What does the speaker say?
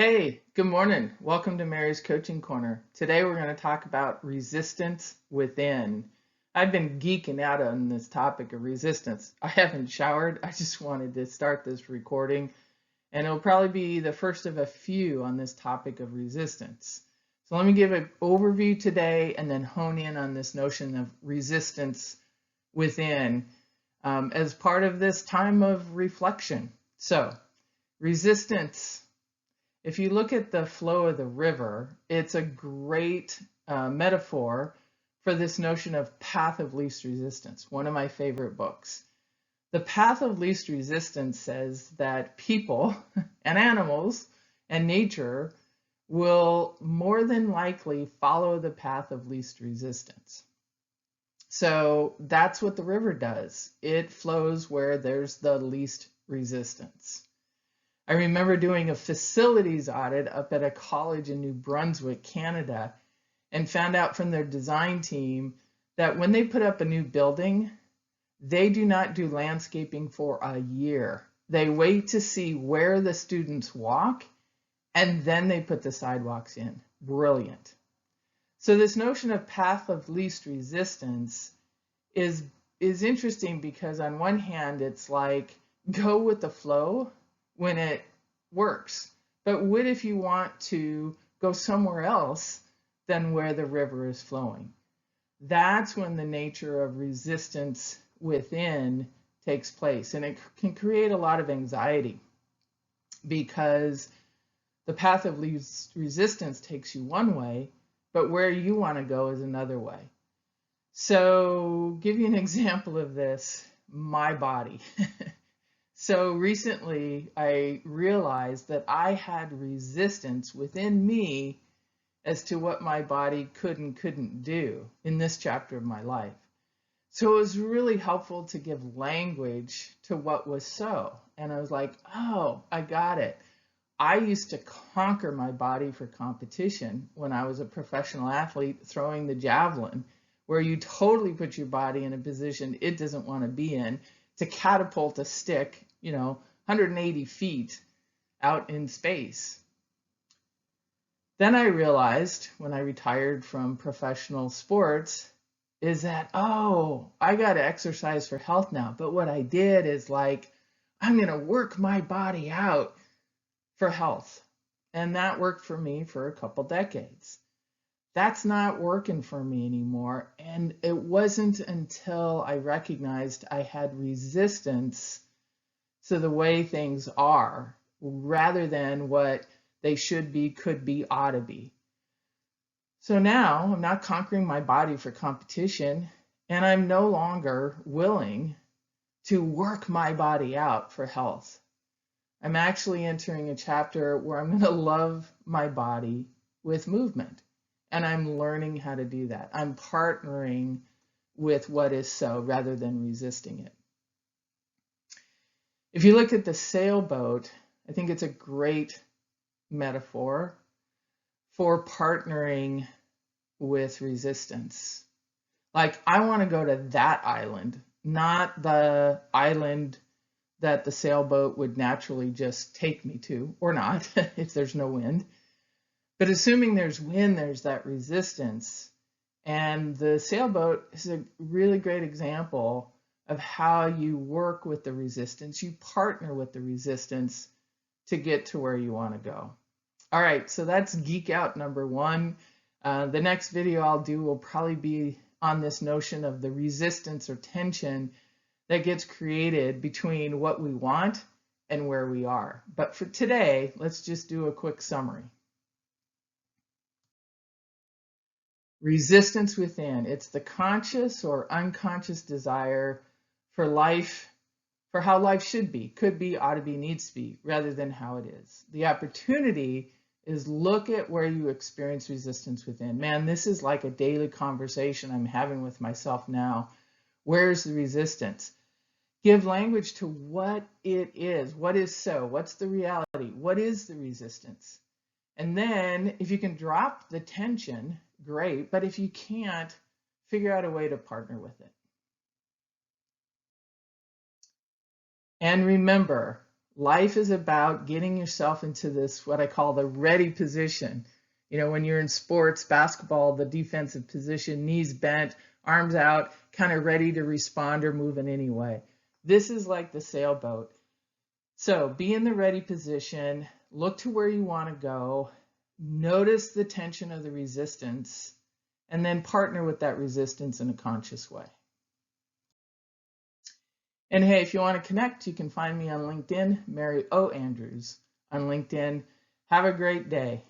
Hey, good morning. Welcome to Mary's Coaching Corner. Today we're going to talk about resistance within. I've been geeking out on this topic of resistance. I haven't showered. I just wanted to start this recording, and it'll probably be the first of a few on this topic of resistance. So let me give an overview today and then hone in on this notion of resistance within as part of this time of reflection. So, resistance. If you look at the flow of the river, it's a great metaphor for this notion of path of least resistance, one of my favorite books. The path of least resistance says that people and animals and nature will more than likely follow the path of least resistance. So that's what the river does. It flows where there's the least resistance. I remember doing a facilities audit up at a college in New Brunswick, Canada, and found out from their design team that when they put up a new building, they do not do landscaping for a year. They wait to see where the students walk, and then they put the sidewalks in. Brilliant. So this notion of path of least resistance is interesting because on one hand, it's like go with the flow when it works. But what if you want to go somewhere else than where the river is flowing? That's when the nature of resistance within takes place. And it can create a lot of anxiety because the path of least resistance takes you one way, but where you want to go is another way. So, give you an example of this, my body. So recently, I realized that I had resistance within me as to what my body could and couldn't do in this chapter of my life. So it was really helpful to give language to what was so. And I was like, oh, I got it. I used to conquer my body for competition when I was a professional athlete throwing the javelin, where you totally put your body in a position it doesn't want to be in to catapult a stick 180 feet out in space. Then I realized when I retired from professional sports is that, oh, I got to exercise for health now. But what I did is like, I'm going to work my body out for health. And that worked for me for a couple decades. That's not working for me anymore. And it wasn't until I recognized I had resistance to the way things are rather than what they should be, could be, ought to be. So now I'm not conquering my body for competition, and I'm no longer willing to work my body out for health. I'm actually entering a chapter where I'm going to love my body with movement, and I'm learning how to do that. I'm partnering with what is so rather than resisting it. If you look at the sailboat, I think it's a great metaphor for partnering with resistance. Like, I want to go to that island, not the island that the sailboat would naturally just take me to, or not, if there's no wind. But assuming there's wind, there's that resistance. And the sailboat is a really great example of how you work with the resistance. You partner with the resistance to get to where you want to go. All right, so that's Geek Out number one. The next video I'll do will probably be on this notion of the resistance or tension that gets created between what we want and where we are. But for today, let's just do a quick summary. Resistance within. It's the conscious or unconscious desire for life, for how life should be, could be, ought to be, needs to be, rather than how it is. The opportunity is look at where you experience resistance within. Man, this is like a daily conversation I'm having with myself now. Where's the resistance? Give language to what it is. What is so? What's the reality? What is the resistance? And then if you can drop the tension, great. But if you can't, figure out a way to partner with it. And remember, Life is about getting yourself into this, what I call the ready position. When you're in sports, basketball, the defensive position, knees bent, arms out, kind of ready to respond or move in any way. This is like the sailboat. So be in the ready position, look to where you want to go, notice the tension of the resistance, and then partner with that resistance in a conscious way. And hey, if you want to connect, you can find me on LinkedIn, Mary O. Andrews on LinkedIn. Have a great day.